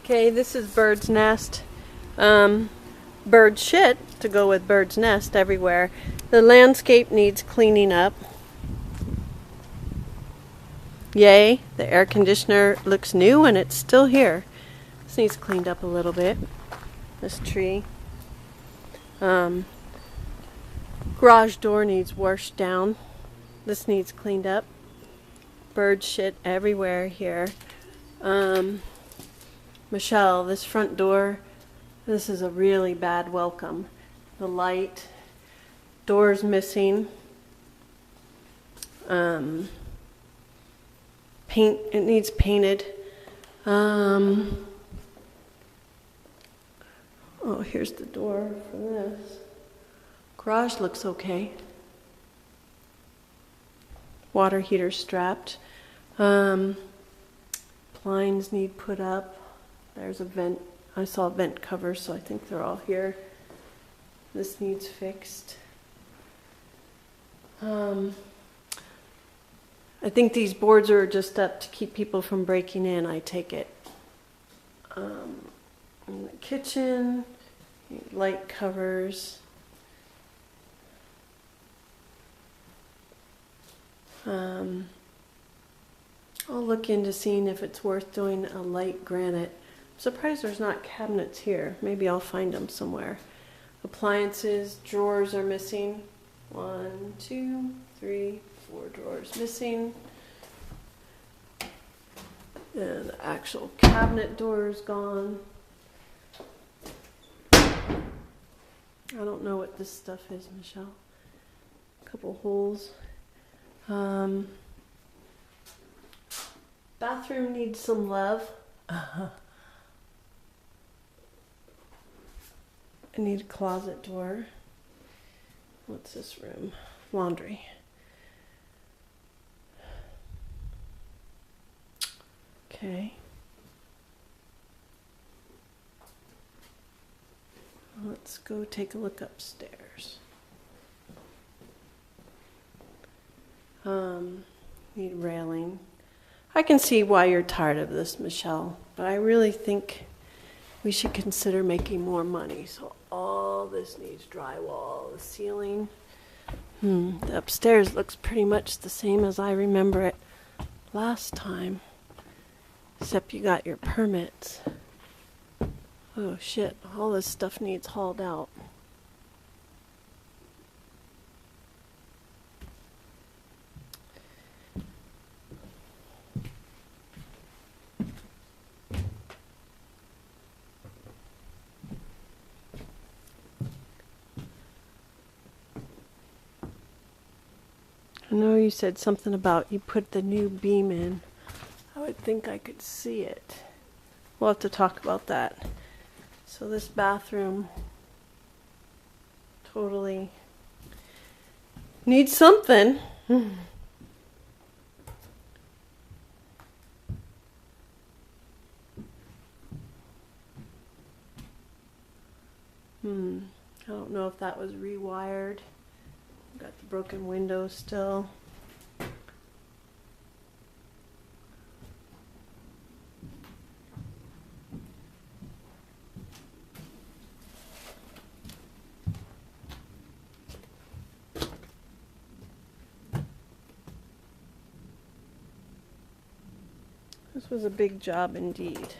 Okay, this is bird's nest. Bird shit to go with bird's nest everywhere. The landscape needs cleaning up. Yay, the air conditioner looks new and it's still here. This needs cleaned up a little bit. This tree. Garage door needs washed down. This needs cleaned up. Bird shit everywhere here. Michelle, this front door, this is a really bad welcome. The light, door's missing. Paint, it needs painted. Oh, here's the door for this. Garage looks okay. Water heater strapped. Blinds need put up. There's a vent. I saw vent covers, so I think they're all here. This needs fixed. I think these boards are just up to keep people from breaking in, I take it. In the kitchen, light covers. I'll look into seeing if it's worth doing a light granite. I'm surprised there's not cabinets here. Maybe I'll find them somewhere. Appliances, drawers are missing. 1, 2, 3, 4 drawers missing. And the actual cabinet door is gone. I don't know what this stuff is, Michelle. A couple holes. Bathroom needs some love. I need a closet door. What's this room? Laundry. Okay. Let's go take a look upstairs. Need railing. I can see why you're tired of this, Michelle, but I really think we should consider making more money. So all this needs drywall, the ceiling. The upstairs looks pretty much the same as I remember it last time, except you got your permits. Oh shit, all this stuff needs hauled out. I know you said something about you put the new beam in. I would think I could see it. We'll have to talk about that. So this bathroom totally needs something. I don't know if that was rewired. Got the broken window still. This was a big job indeed.